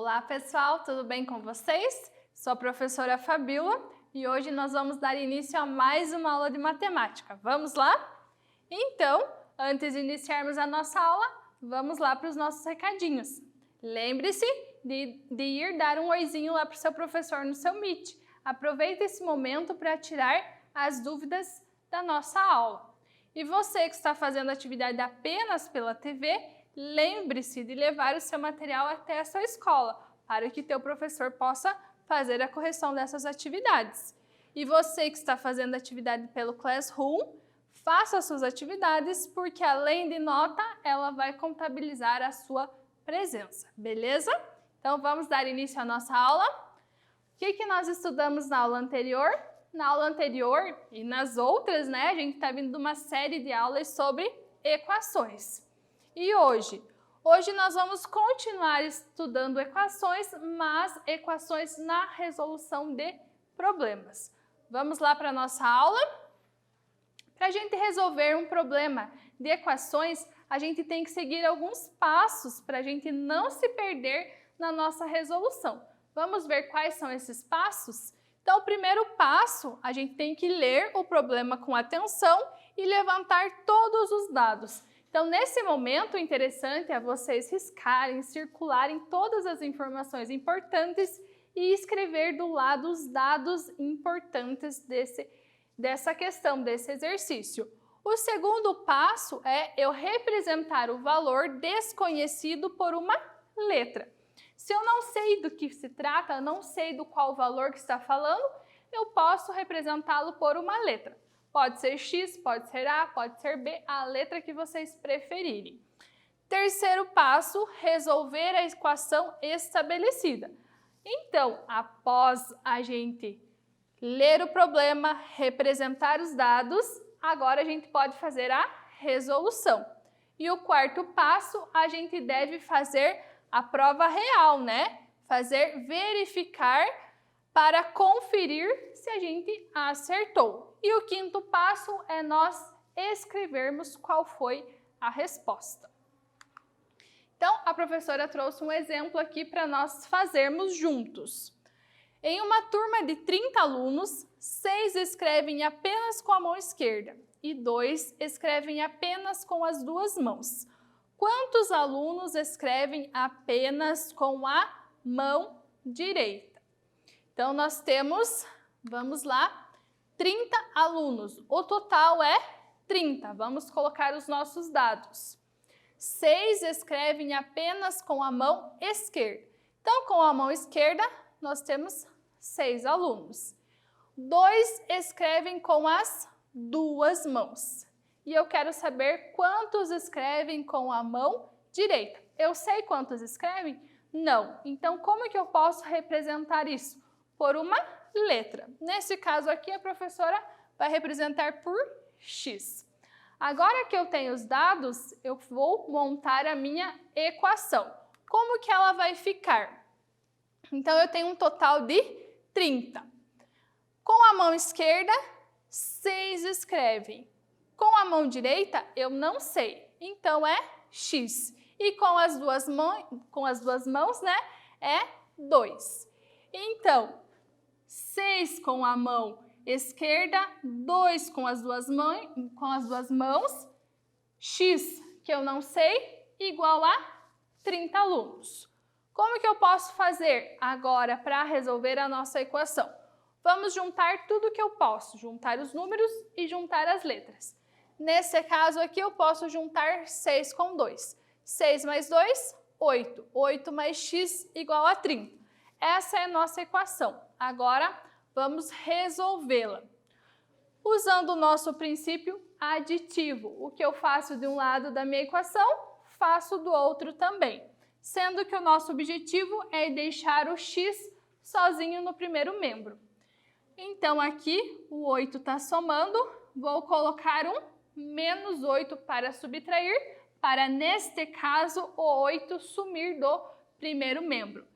Olá pessoal, tudo bem com vocês? Sou a professora Fabíola e hoje nós vamos dar início a mais uma aula de matemática. Vamos lá? Então, antes de iniciarmos a nossa aula, vamos lá para os nossos recadinhos. Lembre-se de ir dar um oizinho lá para o seu professor no seu Meet. Aproveite esse momento para tirar as dúvidas da nossa aula. E você que está fazendo atividade apenas pela TV, lembre-se de levar o seu material até a sua escola, para que teu professor possa fazer a correção dessas atividades. E você que está fazendo atividade pelo Classroom, faça as suas atividades, porque além de nota, ela vai contabilizar a sua presença, beleza? Então vamos dar início à nossa aula. O que nós estudamos na aula anterior? Na aula anterior e nas outras, né, a gente está vindo de uma série de aulas sobre equações. E hoje nós vamos continuar estudando equações, mas equações na resolução de problemas. Vamos lá para a nossa aula? Para a gente resolver um problema de equações, a gente tem que seguir alguns passos para a gente não se perder na nossa resolução. Vamos ver quais são esses passos? Então, o primeiro passo, a gente tem que ler o problema com atenção e levantar todos os dados. Então, nesse momento, o interessante é vocês riscarem, circularem todas as informações importantes e escrever do lado os dados importantes dessa questão, desse exercício. O segundo passo é eu representar o valor desconhecido por uma letra. Se eu não sei do que se trata, não sei do qual valor que está falando, eu posso representá-lo por uma letra. Pode ser X, pode ser A, pode ser B, a letra que vocês preferirem. Terceiro passo, resolver a equação estabelecida. Então, após a gente ler o problema, representar os dados, agora a gente pode fazer a resolução. E o quarto passo, a gente deve fazer a prova real, né? Verificar para conferir se a gente acertou. E o quinto passo é nós escrevermos qual foi a resposta. Então, a professora trouxe um exemplo aqui para nós fazermos juntos. Em uma turma de 30 alunos, 6 escrevem apenas com a mão esquerda e 2 escrevem apenas com as duas mãos. Quantos alunos escrevem apenas com a mão direita? Então, nós temos, vamos lá, 30 alunos. O total é 30. Vamos colocar os nossos dados. 6 escrevem apenas com a mão esquerda. Então, com a mão esquerda, nós temos 6 alunos. 2 escrevem com as duas mãos. E eu quero saber quantos escrevem com a mão direita. Eu sei quantos escrevem? Não. Então, como que eu posso representar isso? Por uma letra. Nesse caso aqui, a professora vai representar por X. Agora que eu tenho os dados, eu vou montar a minha equação. Como que ela vai ficar? Então, eu tenho um total de 30. Com a mão esquerda, 6 escrevem. Com a mão direita, eu não sei. Então, é X. E com as duas mãos, né, é 2. Então, 6 com a mão esquerda, 2 com as duas mãos, X, que eu não sei, igual a 30 alunos. Como que eu posso fazer agora para resolver a nossa equação? Vamos juntar tudo que eu posso, juntar os números e juntar as letras. Nesse caso aqui, eu posso juntar 6 com 2. 6 mais 2, 8. 8 mais x igual a 30. Essa é a nossa equação. Agora, vamos resolvê-la. Usando o nosso princípio aditivo. O que eu faço de um lado da minha equação, faço do outro também. Sendo que o nosso objetivo é deixar o x sozinho no primeiro membro. Então, aqui, o 8 está somando. Vou colocar um menos 8 para subtrair, para, neste caso, o 8 sumir do primeiro membro.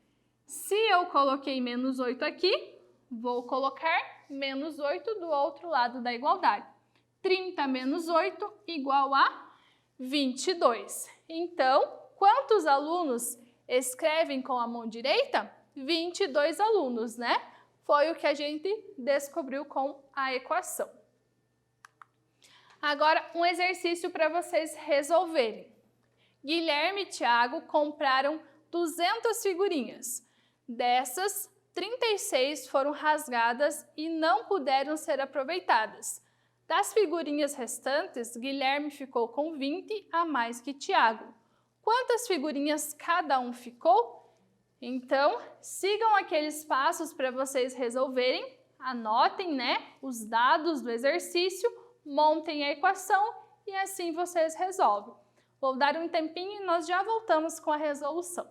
Se eu coloquei menos 8 aqui, vou colocar menos 8 do outro lado da igualdade. 30 menos 8 igual a 22. Então, quantos alunos escrevem com a mão direita? 22 alunos, né? Foi o que a gente descobriu com a equação. Agora, um exercício para vocês resolverem. Guilherme e Thiago compraram 200 figurinhas. Dessas, 36 foram rasgadas e não puderam ser aproveitadas. Das figurinhas restantes, Guilherme ficou com 20 a mais que Thiago. Quantas figurinhas cada um ficou? Então, sigam aqueles passos para vocês resolverem, anotem, os dados do exercício, montem a equação e assim vocês resolvem. Vou dar um tempinho e nós já voltamos com a resolução.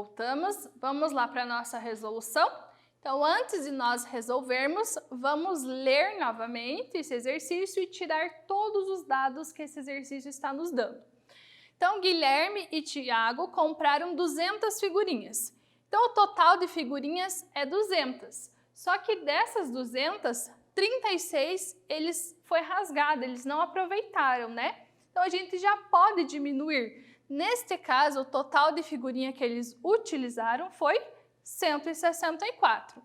Voltamos, vamos lá para a nossa resolução. Então, antes de nós resolvermos, vamos ler novamente esse exercício e tirar todos os dados que esse exercício está nos dando. Então, Guilherme e Tiago compraram 200 figurinhas. Então, o total de figurinhas é 200. Só que dessas 200, 36 foi rasgado, eles não aproveitaram, né? Então, a gente já pode diminuir. Neste caso, o total de figurinha que eles utilizaram foi 164.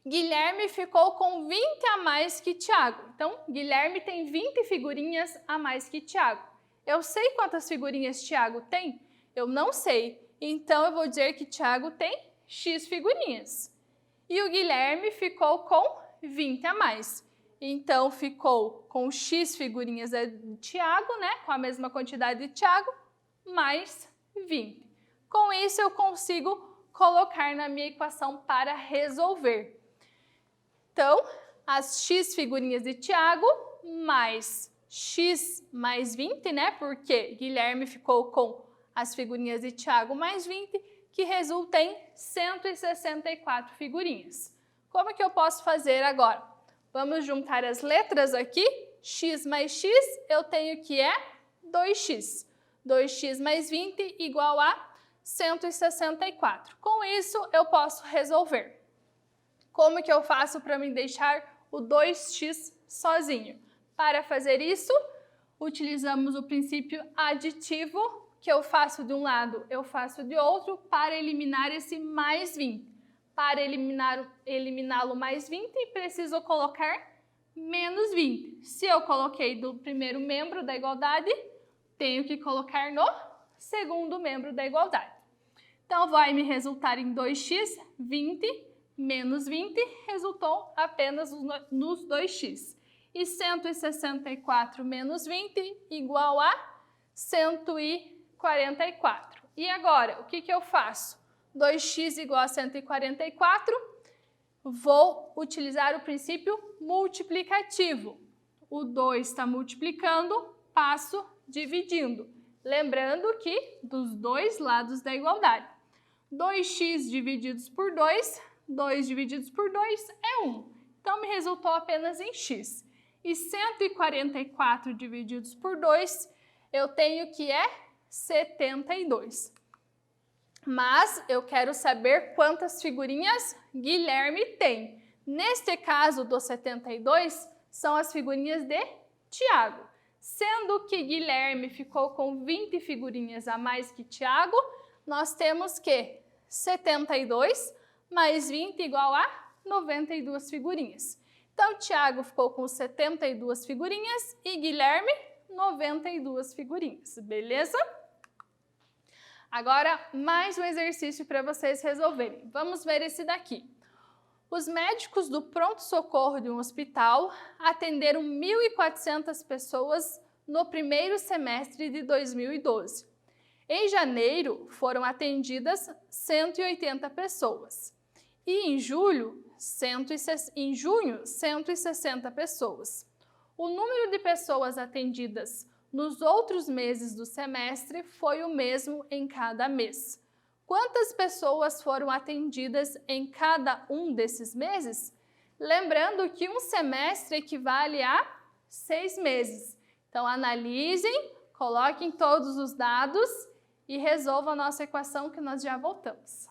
Guilherme ficou com 20 a mais que Tiago. Então, Guilherme tem 20 figurinhas a mais que Tiago. Eu sei quantas figurinhas Tiago tem? Eu não sei. Então, eu vou dizer que Tiago tem X figurinhas. E o Guilherme ficou com 20 a mais. Então, ficou com X figurinhas de Tiago, né? Com a mesma quantidade de Tiago, mais 20. Com isso, eu consigo colocar na minha equação para resolver. Então, as X figurinhas de Tiago, mais X mais 20, né? Porque Guilherme ficou com as figurinhas de Tiago mais 20, que resulta em 164 figurinhas. Como que eu posso fazer agora? Vamos juntar as letras aqui. X mais X, eu tenho que é 2x. 2x mais 20 igual a 164. Com isso, eu posso resolver. Como que eu faço para me deixar o 2x sozinho? Para fazer isso, utilizamos o princípio aditivo, que eu faço de um lado, eu faço de outro, para eliminar esse mais 20. Para eliminá-lo mais 20, preciso colocar menos 20. Se eu coloquei do primeiro membro da igualdade, tenho que colocar no segundo membro da igualdade. Então, vai me resultar em 2x, 20, menos 20, resultou apenas nos 2x. E 164 menos 20 igual a 144. E agora, o que eu faço? 2x igual a 144, vou utilizar o princípio multiplicativo. O 2 está multiplicando, passo dividindo. Lembrando que dos dois lados da igualdade. 2x divididos por 2, 2 divididos por 2 é 1. Então, me resultou apenas em x. E 144 divididos por 2, eu tenho que é 72. Mas eu quero saber quantas figurinhas Guilherme tem. Neste caso do 72, são as figurinhas de Tiago. Sendo que Guilherme ficou com 20 figurinhas a mais que Tiago, nós temos que 72 mais 20 igual a 92 figurinhas. Então, Tiago ficou com 72 figurinhas e Guilherme 92 figurinhas, beleza? Agora, mais um exercício para vocês resolverem. Vamos ver esse daqui. Os médicos do pronto-socorro de um hospital atenderam 1.400 pessoas no primeiro semestre de 2012. Em janeiro, foram atendidas 180 pessoas. E em junho, 160 pessoas. O número de pessoas atendidas nos outros meses do semestre foi o mesmo em cada mês. Quantas pessoas foram atendidas em cada um desses meses? Lembrando que um semestre equivale a 6 meses. Então, analisem, coloquem todos os dados e resolvam a nossa equação que nós já voltamos.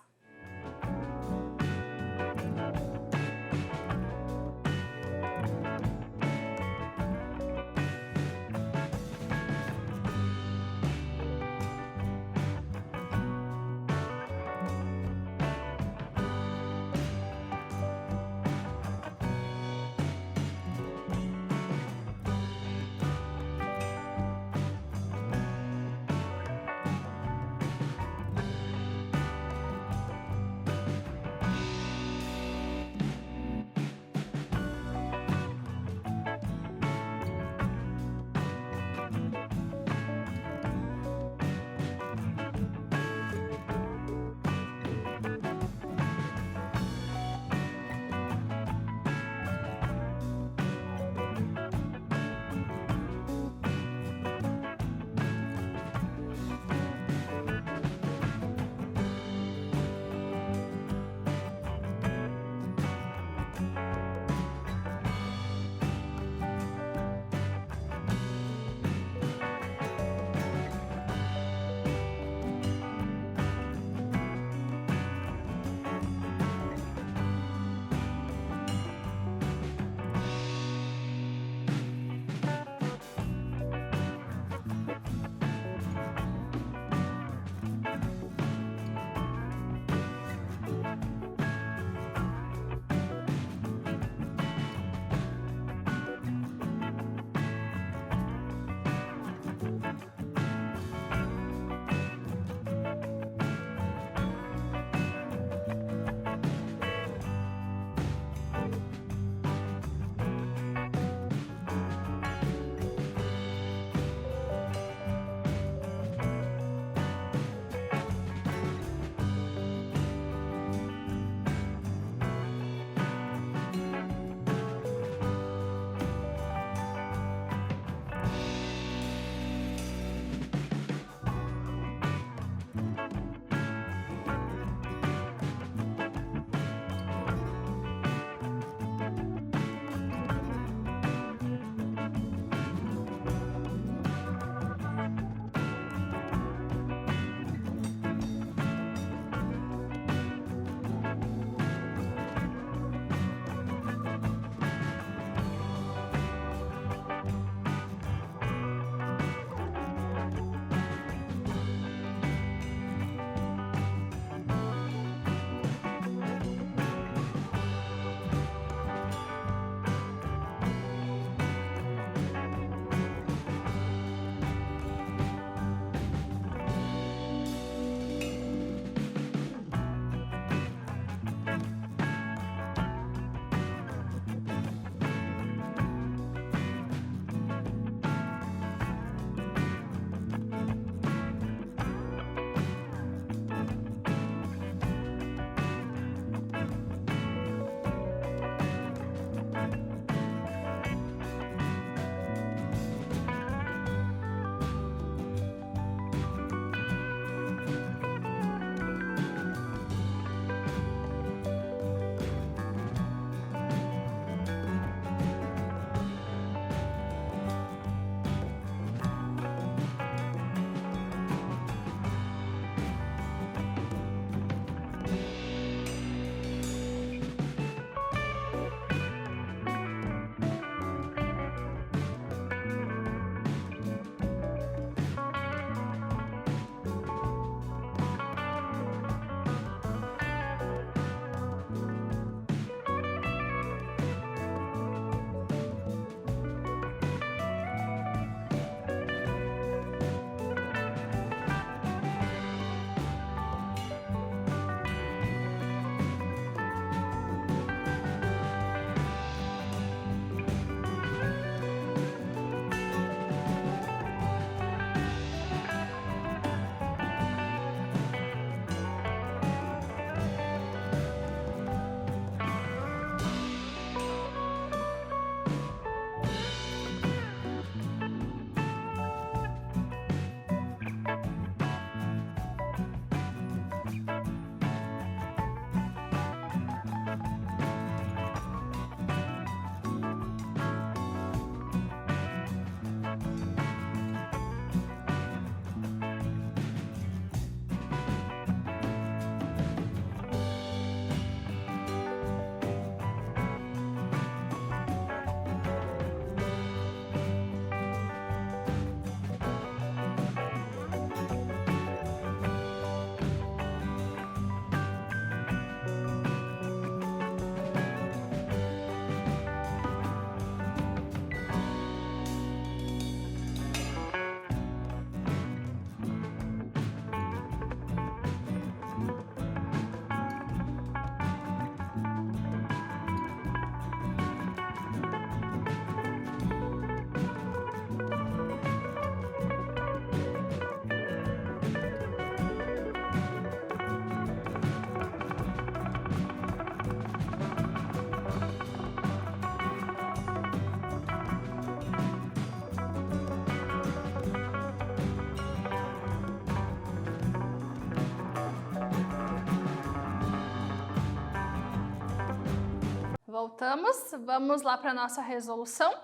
Voltamos, vamos lá para a nossa resolução.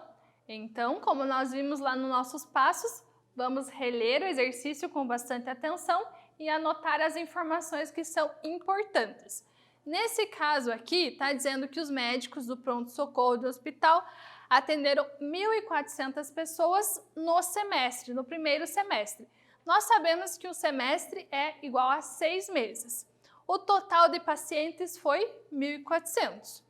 Então, como nós vimos lá nos nossos passos, vamos reler o exercício com bastante atenção e anotar as informações que são importantes. Nesse caso aqui, está dizendo que os médicos do pronto-socorro do hospital atenderam 1.400 pessoas no semestre, no primeiro semestre. Nós sabemos que um semestre é igual a 6 meses. O total de pacientes foi 1.400.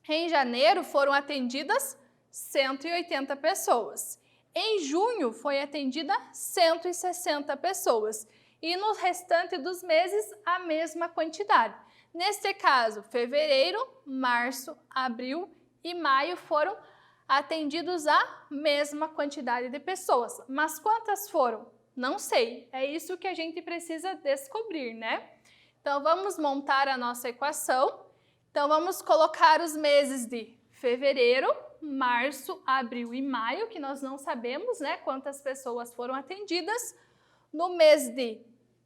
Em janeiro foram atendidas 180 pessoas. Em junho foi atendida 160 pessoas. E no restante dos meses, a mesma quantidade. Neste caso, fevereiro, março, abril e maio foram atendidos a mesma quantidade de pessoas. Mas quantas foram? Não sei. É isso que a gente precisa descobrir, né? Então, vamos montar a nossa equação. Então, vamos colocar os meses de fevereiro, março, abril e maio, que nós não sabemos, né, quantas pessoas foram atendidas. No mês de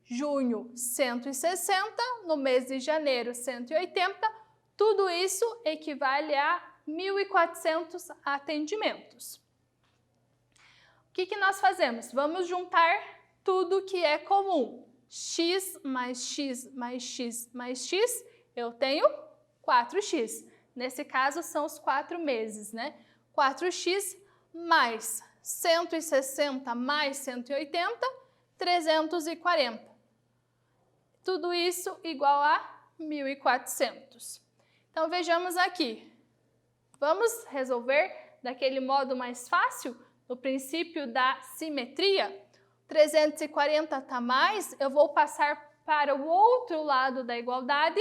junho, 160, no mês de janeiro, 180, tudo isso equivale a 1.400 atendimentos. O que nós fazemos? Vamos juntar tudo que é comum. X mais X mais X mais X, eu tenho 4x. Nesse caso, são os 4 meses, né? 4x mais 160 mais 180, 340. Tudo isso igual a 1.400. Então, vejamos aqui. Vamos resolver daquele modo mais fácil, no princípio da simetria. 340 está mais, eu vou passar para o outro lado da igualdade,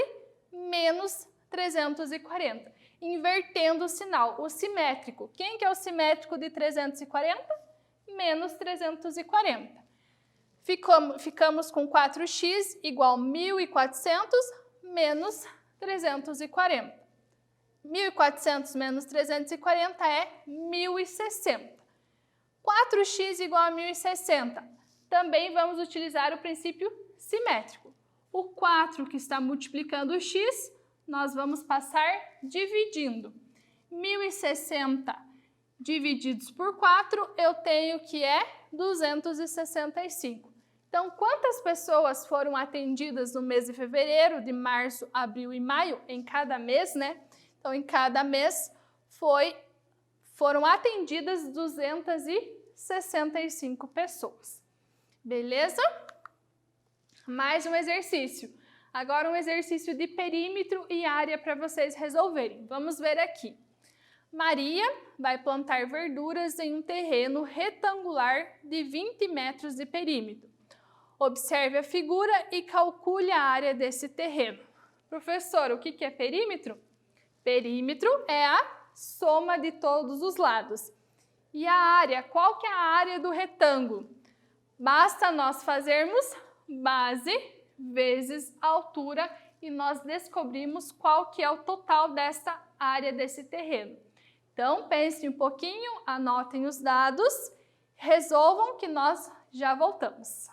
menos 340. Invertendo o sinal, o simétrico. Quem que é o simétrico de 340? Menos 340. Ficamos com 4x igual a 1.400 menos 340. 1.400 menos 340 é 1.060. 4x igual a 1.060. Também vamos utilizar o princípio simétrico. O 4 que está multiplicando o x, nós vamos passar dividindo. 1.060 divididos por 4, eu tenho que é 265. Então, quantas pessoas foram atendidas no mês de fevereiro, de março, abril e maio, em cada mês, né? Então, em cada mês foram atendidas 265 pessoas. Beleza? Mais um exercício. Agora um exercício de perímetro e área para vocês resolverem. Vamos ver aqui. Maria vai plantar verduras em um terreno retangular de 20 metros de perímetro. Observe a figura e calcule a área desse terreno. Professor, o que é perímetro? Perímetro é a soma de todos os lados. E a área, qual que é a área do retângulo? Basta nós fazermos base vezes altura e nós descobrimos qual que é o total dessa área desse terreno. Então, pensem um pouquinho, anotem os dados, resolvam que nós já voltamos.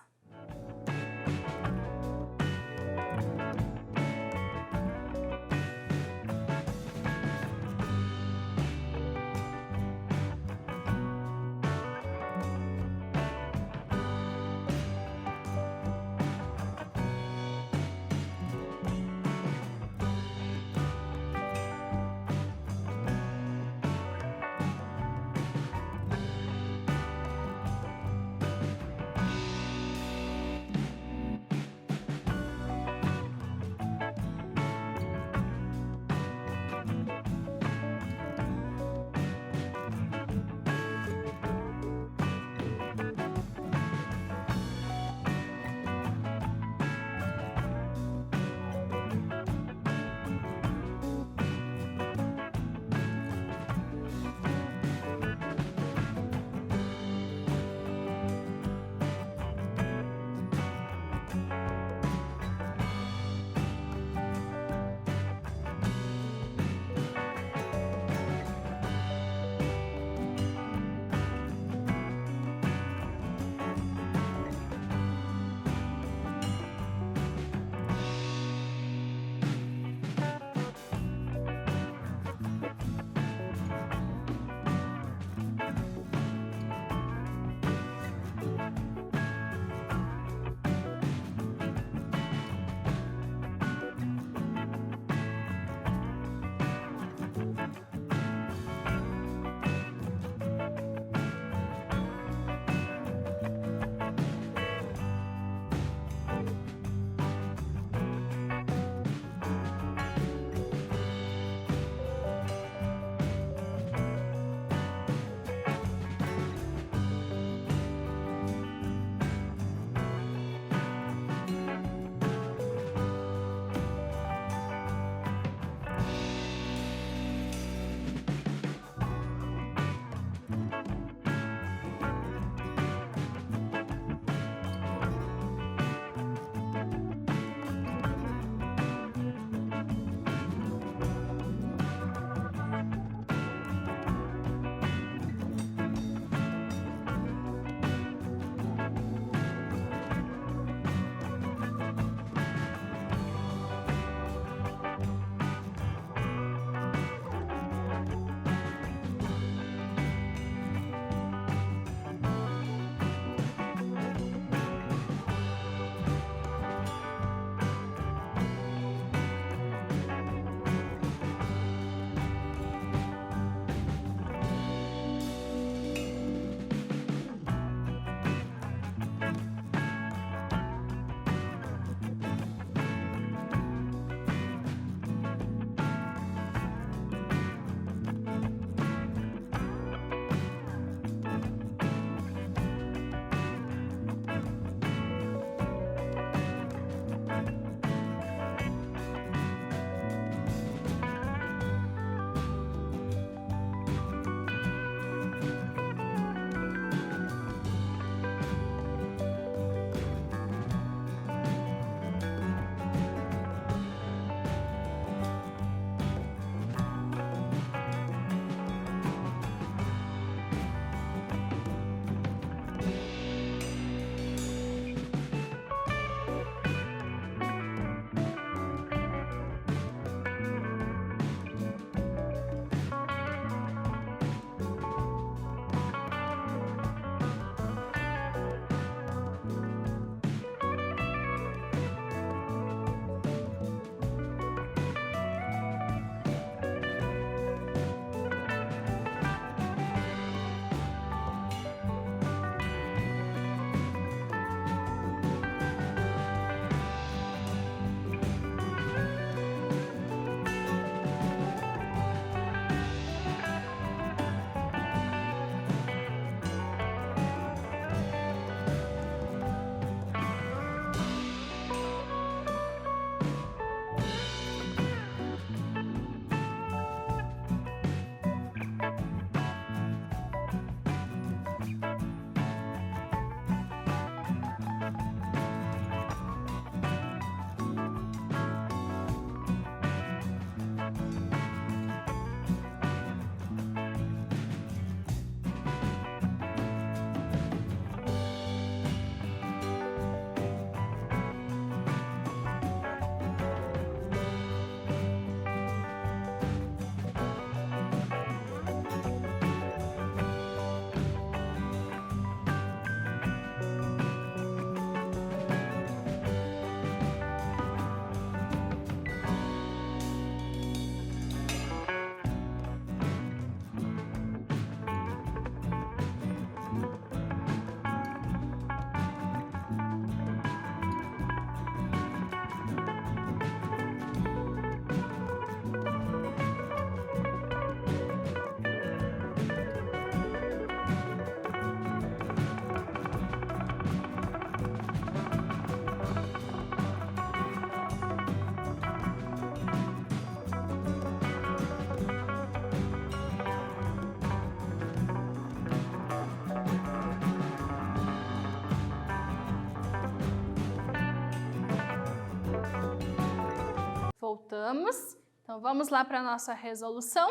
Vamos. Então, vamos lá para a nossa resolução.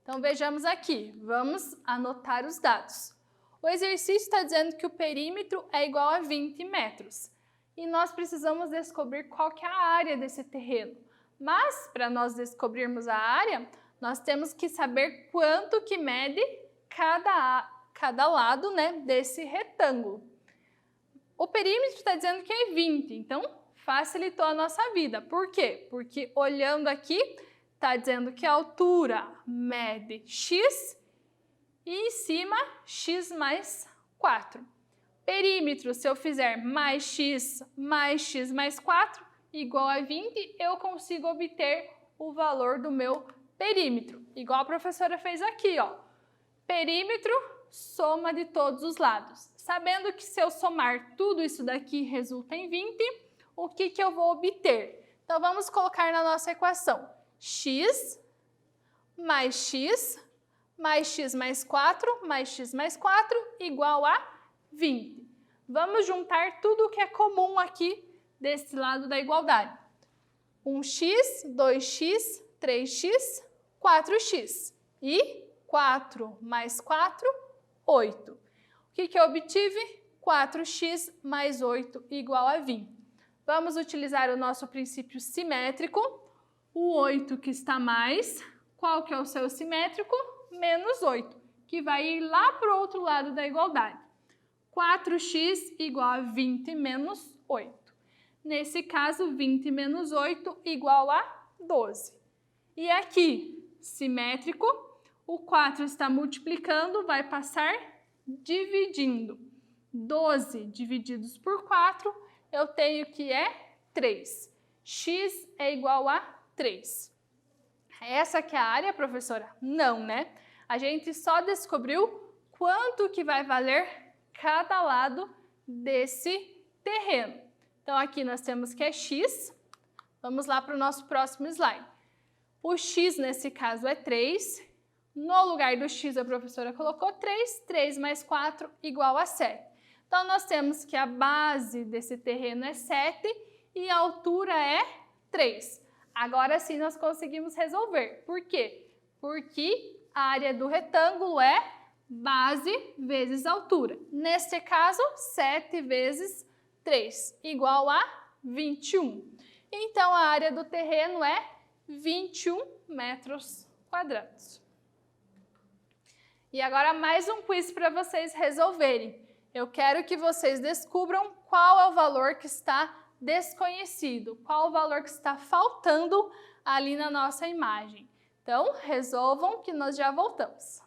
Então, vejamos aqui. Vamos anotar os dados. O exercício está dizendo que o perímetro é igual a 20 metros. E nós precisamos descobrir qual que é a área desse terreno. Mas, para nós descobrirmos a área, nós temos que saber quanto que mede cada lado, né, desse retângulo. O perímetro está dizendo que é 20, então facilitou a nossa vida. Por quê? Porque olhando aqui, está dizendo que a altura mede x e em cima x mais 4. Perímetro, se eu fizer mais x mais 4 igual a 20, eu consigo obter o valor do meu perímetro. Igual a professora fez aqui, ó. Perímetro, soma de todos os lados. Sabendo que se eu somar tudo isso daqui resulta em 20, o que eu vou obter? Então, vamos colocar na nossa equação. X mais x mais 4 igual a 20. Vamos juntar tudo o que é comum aqui desse lado da igualdade. 1x, 2x, 3x, 4x. E 4 mais 4, 8. O que eu obtive? 4x mais 8 igual a 20. Vamos utilizar o nosso princípio simétrico. O 8 que está mais, qual que é o seu simétrico? Menos 8, que vai ir lá para o outro lado da igualdade. 4x igual a 20 menos 8. Nesse caso, 20 menos 8 igual a 12. E aqui, simétrico, o 4 está multiplicando, vai passar dividindo. 12 divididos por 4, eu tenho que é 3. X é igual a 3. Essa que é a área, professora? Não, né? A gente só descobriu quanto que vai valer cada lado desse terreno. Então, aqui nós temos que é x. Vamos lá para o nosso próximo slide. O x, nesse caso, é 3. No lugar do x, a professora colocou 3. 3 mais 4 igual a 7. Então, nós temos que a base desse terreno é 7 e a altura é 3. Agora sim nós conseguimos resolver. Por quê? Porque a área do retângulo é base vezes altura. Neste caso, 7 vezes 3 igual a 21. Então, a área do terreno é 21 metros quadrados. E agora mais um quiz para vocês resolverem. Eu quero que vocês descubram qual é o valor que está desconhecido, qual o valor que está faltando ali na nossa imagem. Então, resolvam que nós já voltamos.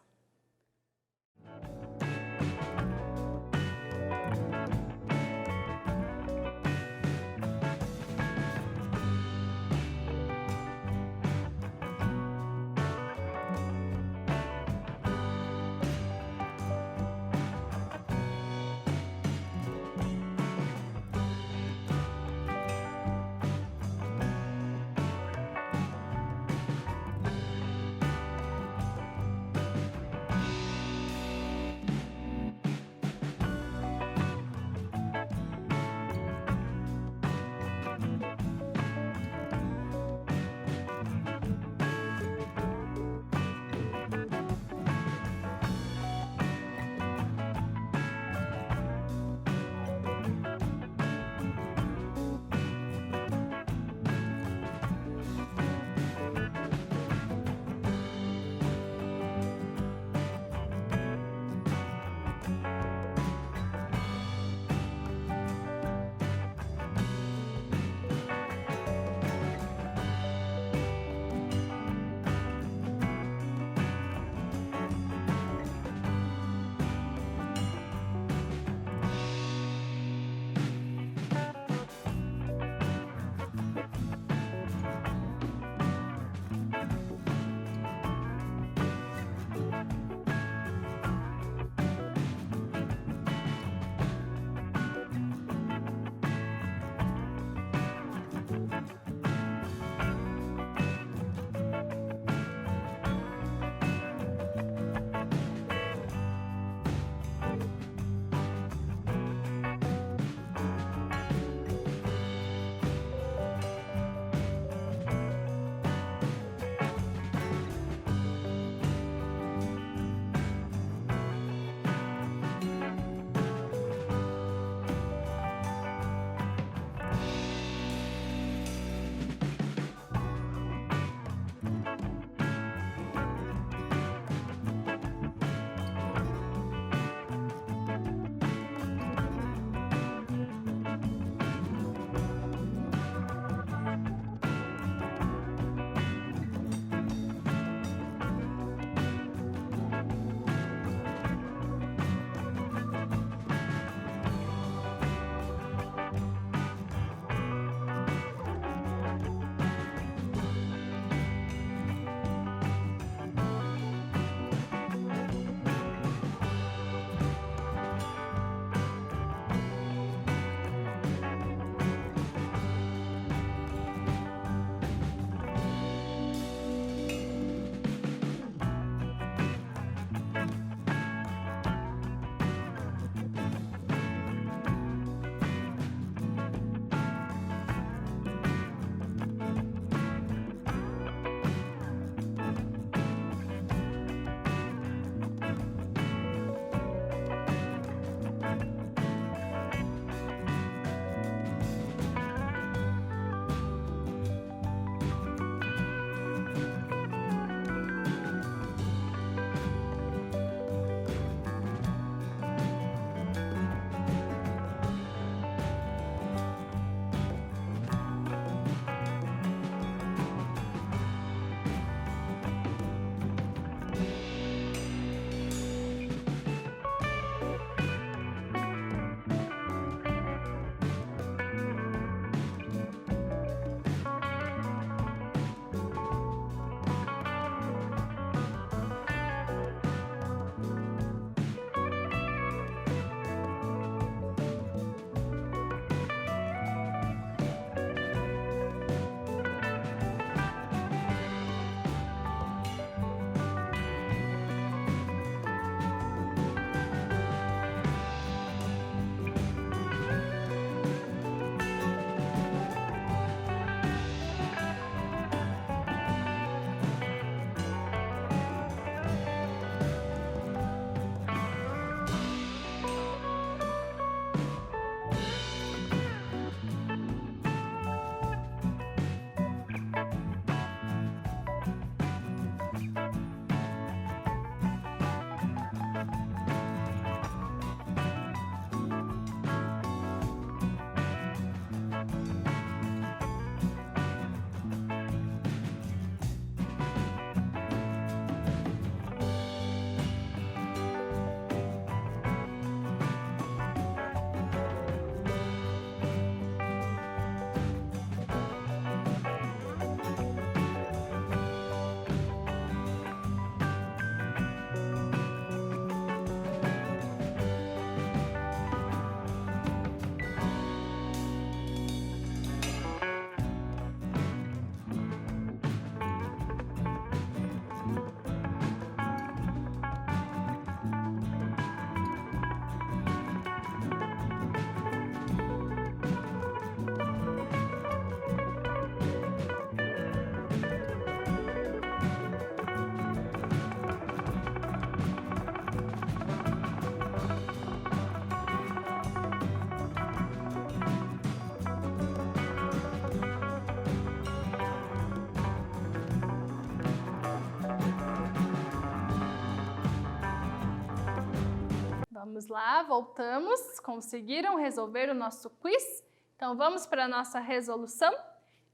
Vamos lá, voltamos. Conseguiram resolver o nosso quiz? Então, vamos para a nossa resolução?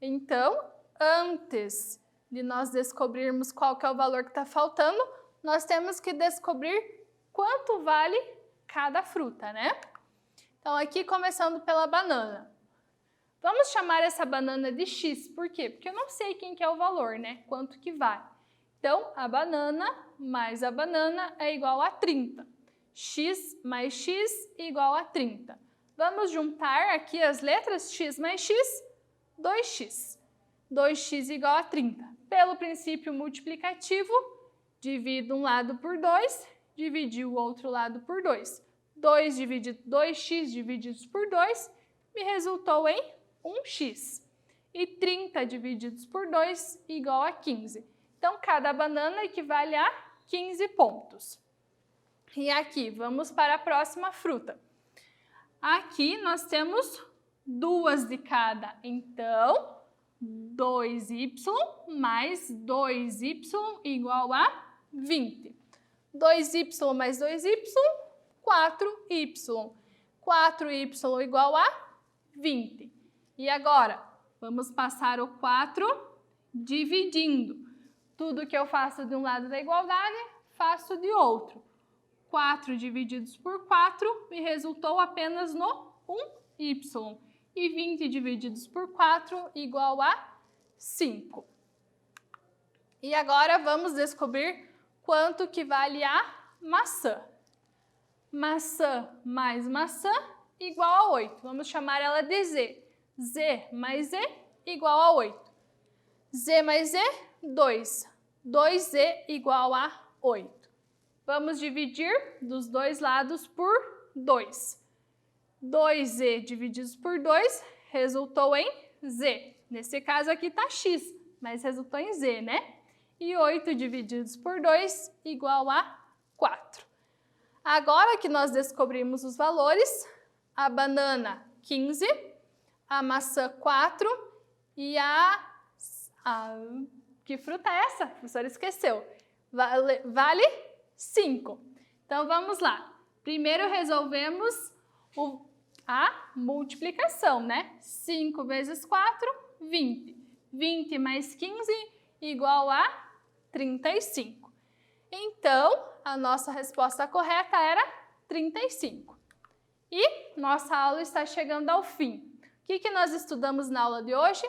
Então, antes de nós descobrirmos qual que é o valor que está faltando, nós temos que descobrir quanto vale cada fruta, né? Então, aqui começando pela banana. Vamos chamar essa banana de X, por quê? Porque eu não sei quem que é o valor, né? Quanto que vale. Então, a banana mais a banana é igual a 30. X mais X igual a 30. Vamos juntar aqui as letras X mais X, 2x. 2x igual a 30. Pelo princípio multiplicativo, divido um lado por 2, dividi o outro lado por 2. 2x divididos por 2 me resultou em 1x. E 30 divididos por 2 igual a 15. Então, cada banana equivale a 15 pontos. E aqui, vamos para a próxima fruta. Aqui nós temos 2 de cada. Então, 2y mais 2y igual a 20. 2y mais 2y, 4y. 4y igual a 20. E agora, vamos passar o 4 dividindo. Tudo que eu faço de um lado da igualdade, faço de outro. 4 divididos por 4 me resultou apenas no 1y. E 20 divididos por 4 igual a 5. E agora vamos descobrir quanto que vale a maçã. Maçã mais maçã igual a 8. Vamos chamar ela de Z. Z mais Z igual a 8. Z mais Z, 2. 2Z igual a 8. Vamos dividir dos dois lados por 2. 2Z divididos por 2 resultou em Z. Nesse caso aqui está X, mas resultou em Z, né? E 8 divididos por 2 igual a 4. Agora que nós descobrimos os valores, a banana 15, a maçã 4 e que fruta é essa? A professora esqueceu. Vale 5. Então, vamos lá. Primeiro resolvemos a multiplicação, né? 5 vezes 4, 20. 20 mais 15 igual a 35. Então, a nossa resposta correta era 35. E nossa aula está chegando ao fim. O que nós estudamos na aula de hoje?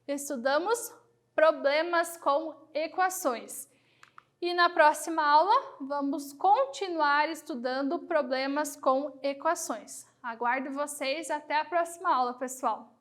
Estudamos problemas com equações. E na próxima aula, vamos continuar estudando problemas com equações. Aguardo vocês até a próxima aula, pessoal!